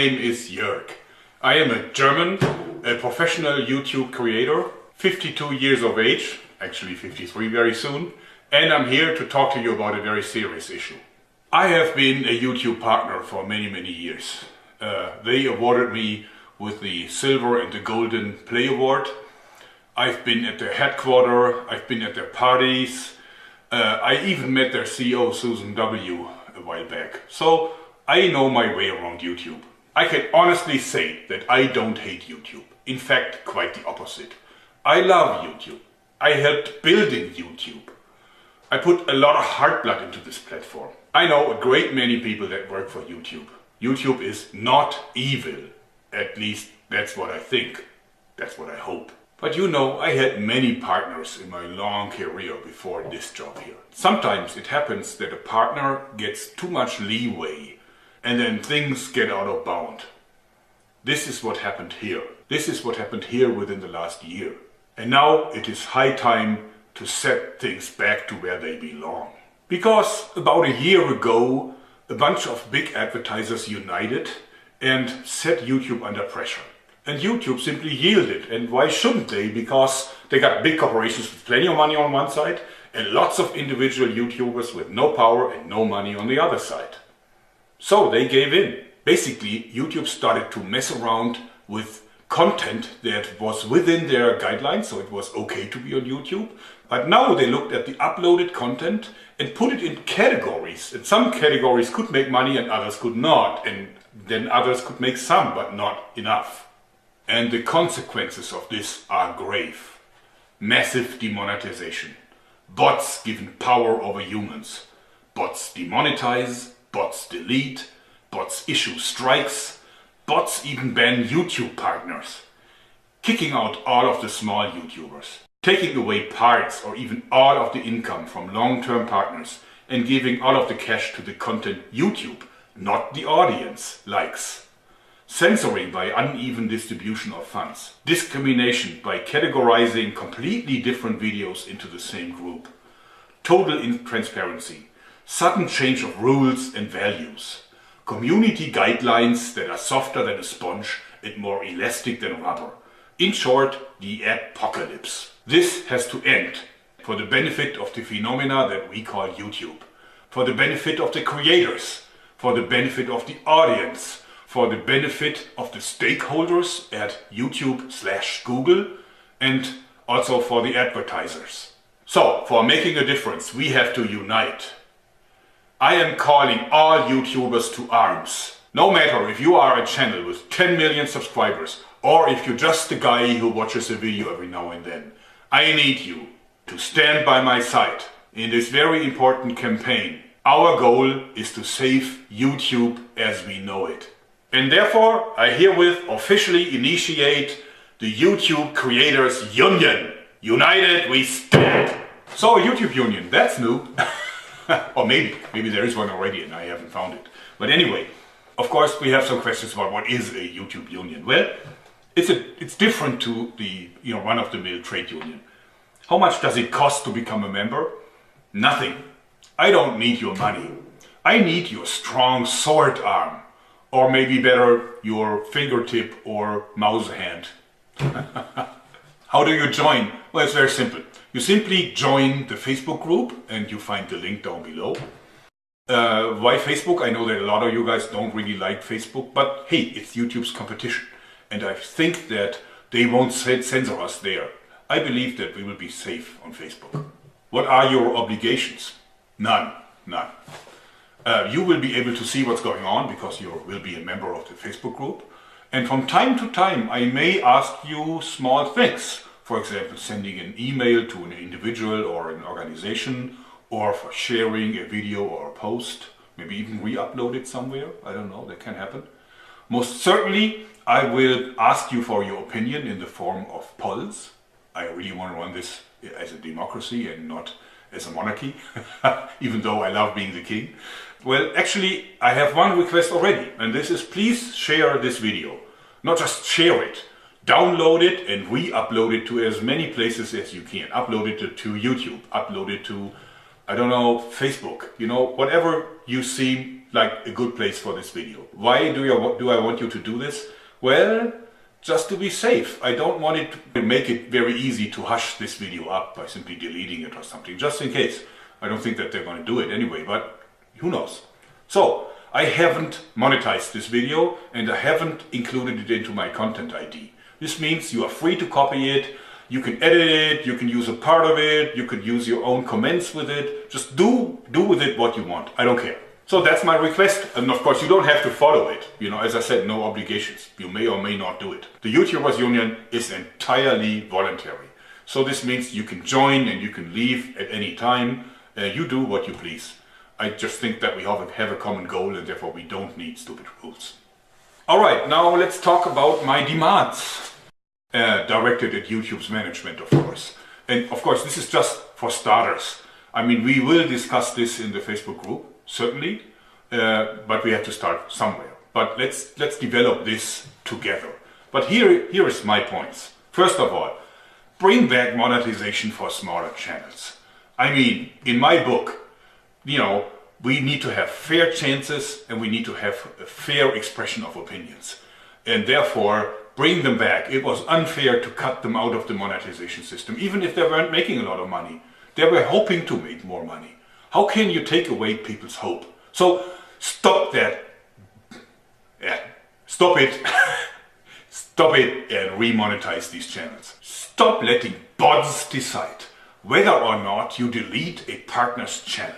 name is Jorg. I am a German, a professional YouTube creator, 52 years of age, actually 53 very soon, and I'm here to talk to you about a very serious issue. I have been a YouTube partner for many years. They awarded me with the Silver and the Golden Play Award. I've been at their headquarters, I've been at their parties, I even met their CEO Susan W. a while back. So I know my way around YouTube. I can honestly say that I don't hate YouTube. In fact, quite the opposite. I love YouTube. I helped building YouTube. I put a lot of heart blood into this platform. I know a great many people that work for YouTube. YouTube is not evil. At least that's what I think. That's what I hope. But you know, I had many partners in my long career before this job here. Sometimes it happens that a partner gets too much leeway and then things get out of bound. This is what happened here. This is what happened here within the last year. And now it is high time to set things back to where they belong. Because about a year ago, a bunch of big advertisers united and set YouTube under pressure. And YouTube simply yielded. And why shouldn't they? Because they got big corporations with plenty of money on one side and lots of individual YouTubers with no power and no money on the other side. So they gave in. Basically, YouTube started to mess around with content that was within their guidelines, so it was okay to be on YouTube. But now they looked at the uploaded content and put it in categories. And some categories could make money and others could not. And then others could make some, but not enough. And the consequences of this are grave. Massive demonetization. Bots given power over humans. Bots demonetize, bots delete, bots issue strikes, bots even ban YouTube partners. Kicking out all of the small YouTubers. Taking away parts or even all of the income from long-term partners and giving all of the cash to the content YouTube, not the audience, likes. Censoring by uneven distribution of funds. Discrimination by categorizing completely different videos into the same group. Total intransparency. Sudden change of rules and values. Community guidelines that are softer than a sponge and more elastic than rubber. In short, the apocalypse. This has to end for the benefit of the phenomena that we call YouTube. For the benefit of the creators. For the benefit of the audience. For the benefit of the stakeholders at YouTube/Google and also for the advertisers. So, for making a difference, we have to unite. I am calling all YouTubers to arms. No matter if you are a channel with 10 million subscribers or if you're just a guy who watches a video every now and then. I need you to stand by my side in this very important campaign. Our goal is to save YouTube as we know it. And therefore, I herewith officially initiate the YouTube Creators Union. United we stand. So a YouTube union, that's new. Or maybe there is one already and I haven't found it. But anyway, of course we have some questions about what is a YouTube union. Well, it's different to the run-of-the-mill trade union. How much does it cost to become a member? Nothing. I don't need your money. I need your strong sword arm. Or maybe better, your fingertip or mouse hand. How do you join? Well, it's very simple. You simply join the Facebook group and you find the link down below. Why Facebook? I know that a lot of you guys don't really like Facebook, but hey, it's YouTube's competition. And I think that they won't censor us there. I believe that we will be safe on Facebook. What are your obligations? None. You will be able to see what's going on because you will be a member of the Facebook group. And from time to time, I may ask you small things. For example, sending an email to an individual or an organization, or for sharing a video or a post, maybe even re-upload it somewhere. I don't know, that can happen. Most certainly, I will ask you for your opinion in the form of polls. I really want to run this as a democracy and not as a monarchy, even though I love being the king. Well, actually, I have one request already, and this is please share this video. Not just share it, download it and re-upload it to as many places as you can. Upload it to YouTube, upload it to, I don't know, Facebook, whatever you see like a good place for this video. Why do I want you to do this? Well, just to be safe. I don't want it to make it very easy to hush this video up by simply deleting it or something, just in case. I don't think that they're going to do it anyway, but who knows. So, I haven't monetized this video and I haven't included it into my content ID. This means you are free to copy it, you can edit it, you can use a part of it, you could use your own comments with it. Just do with it what you want. I don't care. So that's my request, and of course you don't have to follow it. You know, as I said, no obligations. You may or may not do it. The YouTubers Union is entirely voluntary. So this means you can join and you can leave at any time. You do what you please. I just think that we have a common goal and therefore we don't need stupid rules. Alright, now let's talk about my demands. Directed at YouTube's management, of course. And of course this is just for starters. I mean, we will discuss this in the Facebook group. Certainly, but we have to start somewhere. But let's develop this together. But here is my points. First of all, bring back monetization for smaller channels. I mean, in my book, you know, we need to have fair chances and we need to have a fair expression of opinions. And therefore, bring them back. It was unfair to cut them out of the monetization system, even if they weren't making a lot of money. They were hoping to make more money. How can you take away people's hope? So stop that. Yeah, stop it. Stop it and remonetize these channels. Stop letting bots decide whether or not you delete a partner's channel.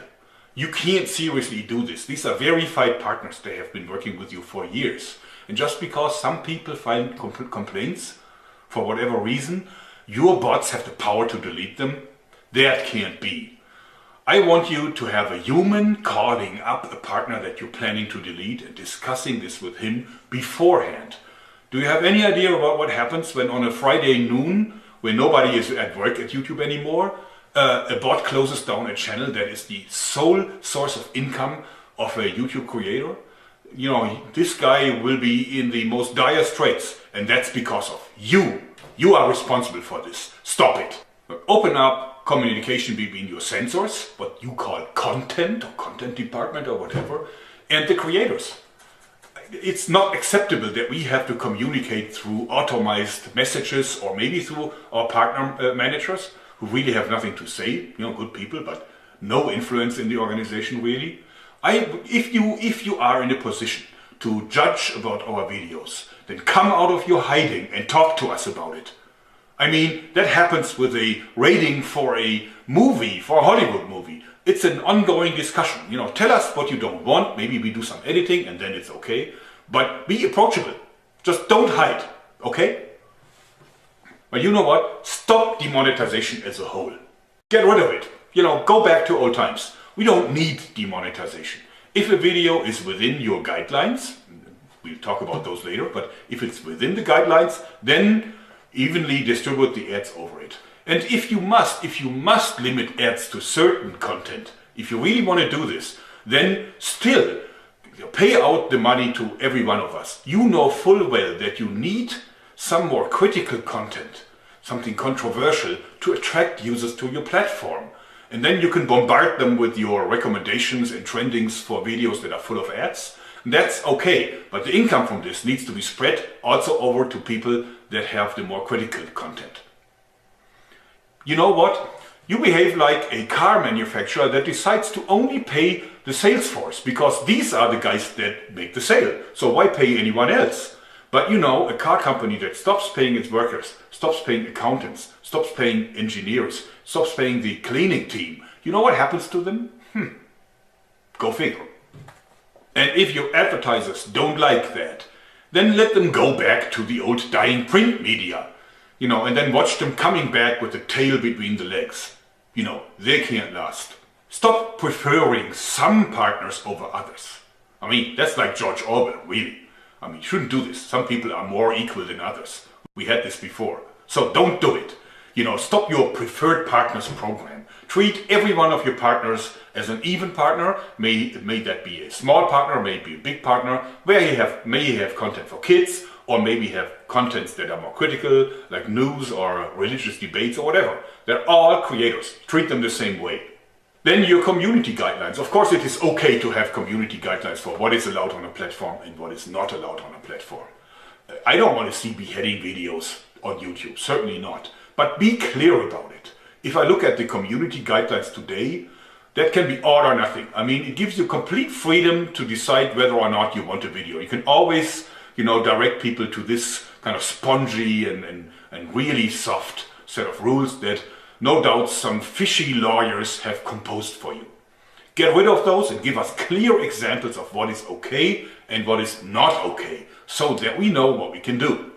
You can't seriously do this. These are verified partners. They have been working with you for years. And just because some people file complaints for whatever reason, your bots have the power to delete them. That can't be. I want you to have a human calling up a partner that you're planning to delete and discussing this with him beforehand. Do you have any idea about what happens when on a Friday noon, when nobody is at work at YouTube anymore, a bot closes down a channel that is the sole source of income of a YouTube creator? You know, this guy will be in the most dire straits, and that's because of you. You are responsible for this. Stop it. Open up communication between your censors, what you call content or content department or whatever, and the creators. It's not acceptable that we have to communicate through automized messages or maybe through our partner managers who really have nothing to say, you know, good people, but no influence in the organization really. If you are in a position to judge about our videos, then come out of your hiding and talk to us about it. I mean, that happens with a rating for a movie, for a Hollywood movie. It's an ongoing discussion. You know, tell us what you don't want. Maybe we do some editing and then it's okay. But be approachable. Just don't hide, okay? But you know what? Stop demonetization as a whole. Get rid of it. You know, go back to old times. We don't need demonetization. If a video is within your guidelines, we'll talk about those later, but if it's within the guidelines, then evenly distribute the ads over it. And if you must limit ads to certain content, if you really want to do this, then still pay out the money to every one of us. You know full well that you need some more critical content, something controversial to attract users to your platform. And then you can bombard them with your recommendations and trendings for videos that are full of ads. That's okay, but the income from this needs to be spread also over to people that have the more critical content. You know what? You behave like a car manufacturer that decides to only pay the sales force because these are the guys that make the sale. So why pay anyone else? But you know, a car company that stops paying its workers, stops paying accountants, stops paying engineers, stops paying the cleaning team, you know what happens to them? Go figure. And if your advertisers don't like that, then let them go back to the old dying print media. You know, and then watch them coming back with the tail between the legs. You know, they can't last. Stop preferring some partners over others. I mean, that's like George Orwell, really. I mean, you shouldn't do this. Some people are more equal than others. We had this before. So don't do it. You know, stop your preferred partners program. Treat every one of your partners as an even partner. May that be a small partner, maybe a big partner, where you have content for kids, or maybe have contents that are more critical, like news or religious debates or whatever. They're all creators. Treat them the same way. Then your community guidelines. Of course it is okay to have community guidelines for what is allowed on a platform and what is not allowed on a platform. I don't want to see beheading videos on YouTube, certainly not. But be clear about it. If I look at the community guidelines today, that can be all or nothing. I mean, it gives you complete freedom to decide whether or not you want a video. You can always, direct people to this kind of spongy and really soft set of rules that no doubt some fishy lawyers have composed for you. Get rid of those and give us clear examples of what is okay and what is not okay, so that we know what we can do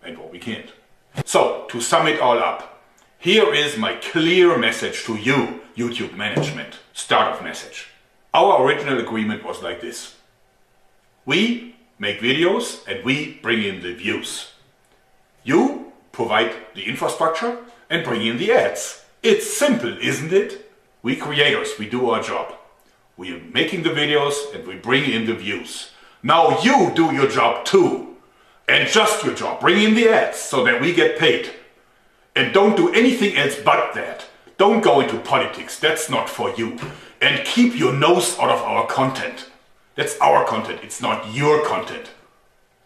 and what we can't. So, to sum it all up, here is my clear message to you, YouTube management. Start of message. Our original agreement was like this. We make videos and we bring in the views. You provide the infrastructure and bring in the ads. It's simple, isn't it? We creators, we do our job. We are making the videos and we bring in the views. Now you do your job too. And just your job. Bring in the ads so that we get paid. And don't do anything else but that. Don't go into politics, that's not for you. And keep your nose out of our content. That's our content, it's not your content.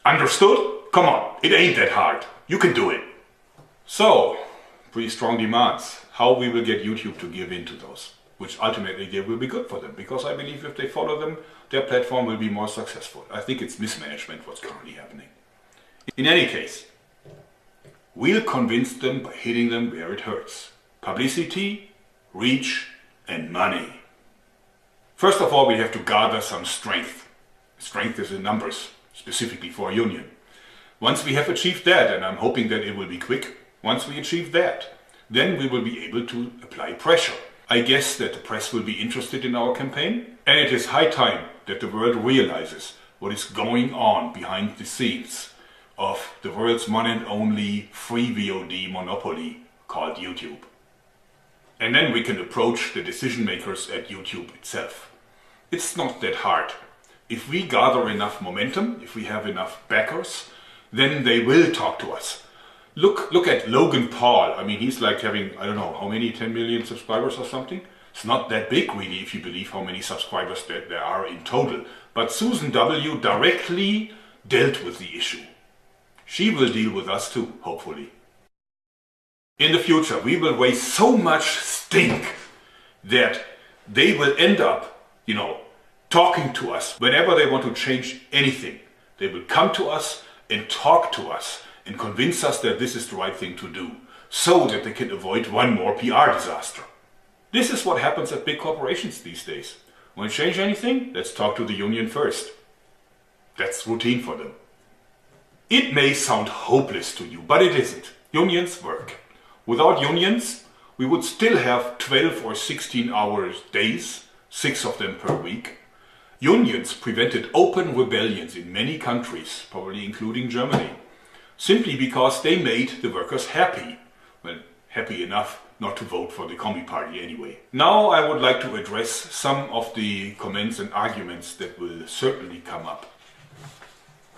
Understood? Come on, it ain't that hard. You can do it. So, pretty strong demands. How we will get YouTube to give in to those. Which ultimately they will be good for them. Because I believe if they follow them, their platform will be more successful. I think it's mismanagement what's currently happening. In any case, we'll convince them by hitting them where it hurts. Publicity, reach, and money. First of all, we have to gather some strength. Strength is in numbers, specifically for a union. Once we have achieved that, and I'm hoping that it will be quick, once we achieve that, then we will be able to apply pressure. I guess that the press will be interested in our campaign, and it is high time that the world realizes what is going on behind the scenes of the world's one and only free VOD monopoly called YouTube. And then we can approach the decision makers at YouTube itself. It's not that hard. If we gather enough momentum, if we have enough backers, then they will talk to us. Look at Logan Paul. I mean, he's like having, I don't know, how many, 10 million subscribers or something? It's not that big really if you believe how many subscribers there are in total. But Susan W. directly dealt with the issue. She will deal with us too, hopefully. In the future, we will raise so much stink that they will end up, talking to us whenever they want to change anything. They will come to us and talk to us and convince us that this is the right thing to do, so that they can avoid one more PR disaster. This is what happens at big corporations these days. Want to change anything? Let's talk to the union first. That's routine for them. It may sound hopeless to you, but it isn't. Unions work. Without unions, we would still have 12 or 16 hour days, 6 of them per week. Unions prevented open rebellions in many countries, probably including Germany, simply because they made the workers happy. Well, happy enough not to vote for the Commie Party anyway. Now I would like to address some of the comments and arguments that will certainly come up.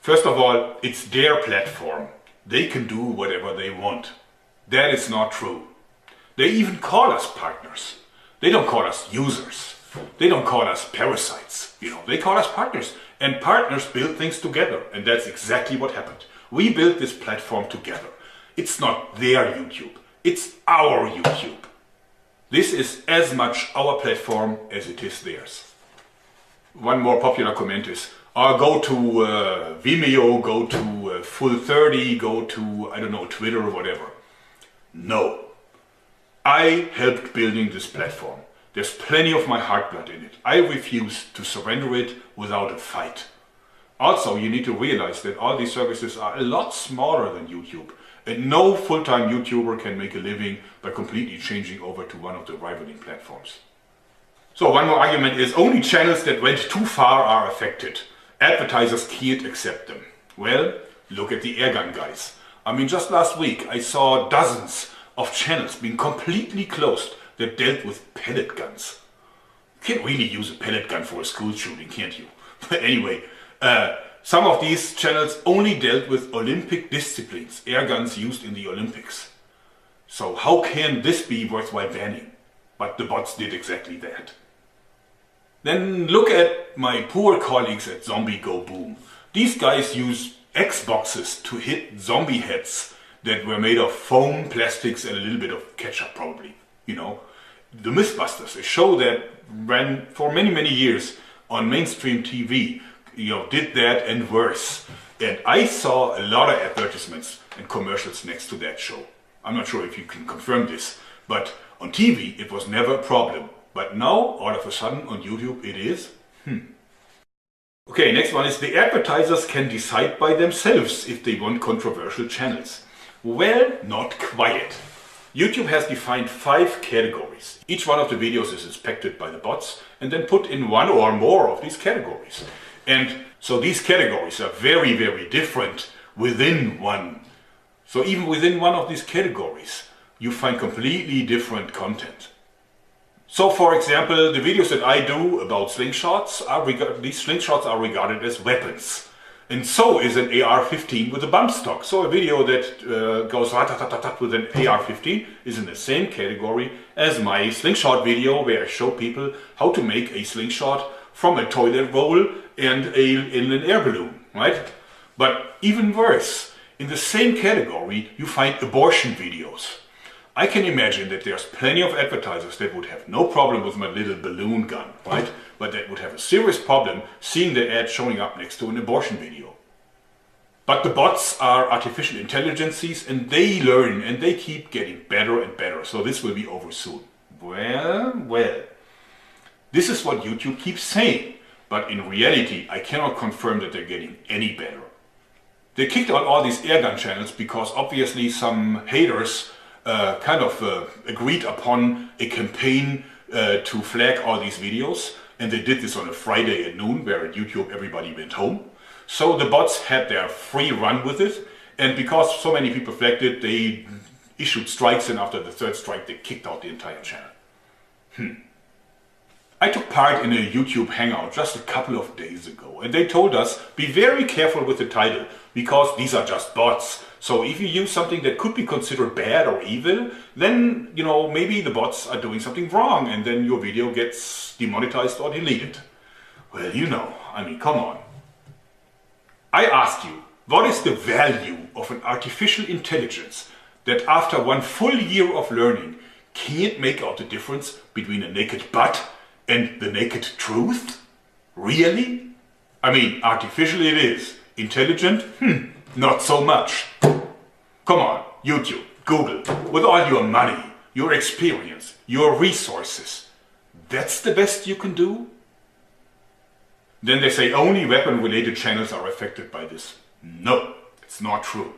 First of all, it's their platform. They can do whatever they want. That is not true. They even call us partners. They don't call us users. They don't call us parasites. They call us partners. And partners build things together. And that's exactly what happened. We built this platform together. It's not their YouTube. It's our YouTube. This is as much our platform as it is theirs. One more popular comment is, go to Vimeo, go to Full30, go to, I don't know, Twitter or whatever. No. I helped building this platform. There's plenty of my heart blood in it. I refuse to surrender it without a fight. Also, you need to realize that all these services are a lot smaller than YouTube. And no full-time YouTuber can make a living by completely changing over to one of the rivaling platforms. So one more argument is only channels that went too far are affected. Advertisers can't accept them. Well, look at the airgun guys. I mean, just last week I saw dozens of channels being completely closed that dealt with pellet guns. You can't really use a pellet gun for a school shooting, can't you? But anyway, some of these channels only dealt with Olympic disciplines, air guns used in the Olympics. So how can this be worthwhile banning? But the bots did exactly that. Then look at my poor colleagues at Zombie Go Boom. These guys use Xboxes to hit zombie heads that were made of foam, plastics and a little bit of ketchup probably. You know, the Mythbusters, a show that ran for many years on mainstream TV, you know, did that and worse. And I saw a lot of advertisements and commercials next to that show. I'm not sure if you can confirm this, but on TV it was never a problem. But now, all of a sudden, on YouTube it is. Okay, next one is the advertisers can decide by themselves if they want controversial channels. Well, not quite. YouTube has defined 5 categories. Each one of the videos is inspected by the bots and then put in one or more of these categories. And so these categories are very different within one. So even within one of these categories, you find completely different content. So for example, the videos that I do about slingshots, these slingshots are regarded as weapons. And so is an AR-15 with a bump stock. So a video that goes rat-tat-tat-tat with an AR-15 is in the same category as my slingshot video where I show people how to make a slingshot from a toilet roll and an air balloon, right? But even worse, in the same category you find abortion videos. I can imagine that there's plenty of advertisers that would have no problem with my little balloon gun, right? But that would have a serious problem seeing the ad showing up next to an abortion video. But the bots are artificial intelligences and they learn and they keep getting better and better. So this will be over soon. Well. This is what YouTube keeps saying. But in reality, I cannot confirm that they're getting any better. They kicked out all these airgun channels because obviously some haters agreed upon a campaign to flag all these videos, and they did this on a Friday at noon where at YouTube everybody went home. So the bots had their free run with it, and because so many people flagged it, they issued strikes, and after the 3rd strike they kicked out the entire channel. I took part in a YouTube hangout just a couple of days ago, and they told us be very careful with the title because these are just bots. So if you use something that could be considered bad or evil, then, you know, maybe the bots are doing something wrong and then your video gets demonetized or deleted. Well, you know, I mean, come on. I ask you, what is the value of an artificial intelligence that after 1 full year of learning can't make out the difference between a naked butt and the naked truth? Really? I mean, artificial it is. Intelligent? Not so much. Come on, YouTube, Google, with all your money, your experience, your resources, that's the best you can do? Then they say only weapon-related channels are affected by this. No, it's not true.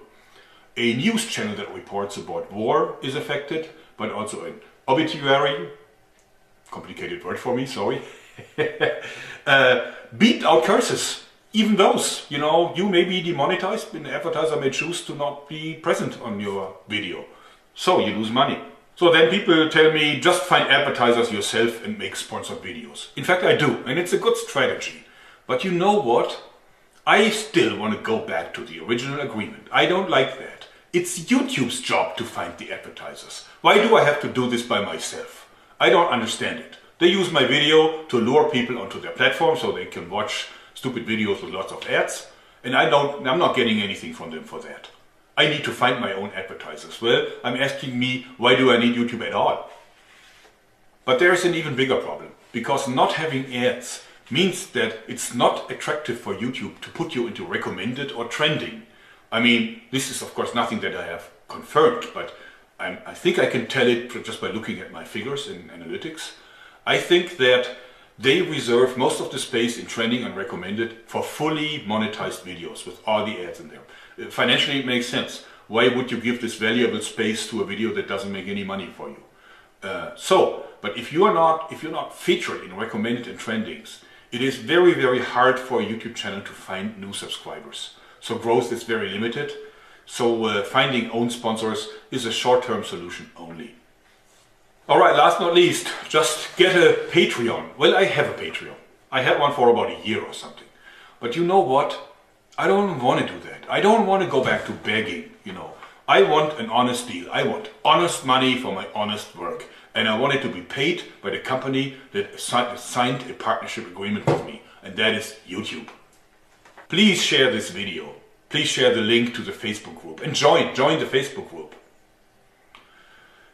A news channel that reports about war is affected, but also an obituary, complicated word for me, sorry, beeped out curses. Even those, you know, you may be demonetized and the advertiser may choose to not be present on your video. So you lose money. So then people tell me, just find advertisers yourself and make sponsored videos. In fact, I do, and it's a good strategy. But you know what? I still want to go back to the original agreement. I don't like that. It's YouTube's job to find the advertisers. Why do I have to do this by myself? I don't understand it. They use my video to lure people onto their platform so they can watch stupid videos with lots of ads, and I'm not getting anything from them for that. I need to find my own advertisers. Well, I'm asking me, why do I need YouTube at all? But there's an even bigger problem, because not having ads means that it's not attractive for YouTube to put you into recommended or trending. I mean, this is of course nothing that I have confirmed, but I think I can tell it just by looking at my figures in analytics. I think that they reserve most of the space in trending and recommended for fully monetized videos with all the ads in there. Financially it makes sense. Why would you give this valuable space to a video that doesn't make any money for you? But if you're not featured in recommended and trendings, it is very hard for a YouTube channel to find new subscribers. So growth is very limited. So finding own sponsors is a short-term solution only. Alright, last not least, just get a Patreon. Well, I have a Patreon. I had one for about a year or something. But you know what? I don't want to do that. I don't want to go back to begging, you know, I want an honest deal. I want honest money for my honest work. And I want it to be paid by the company that signed a partnership agreement with me. And that is YouTube. Please share this video. Please share the link to the Facebook group. And join the Facebook group.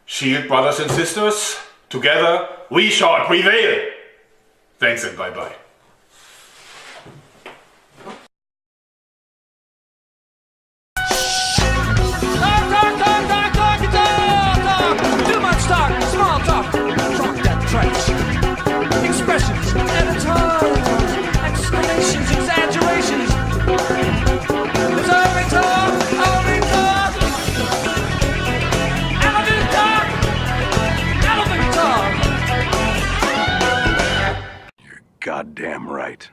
Shield, brothers and sisters. Together we shall prevail. Thanks and bye-bye. Expressions, editors, exclamations, exaggerations. There's only talk, elephant talk. You're goddamn right.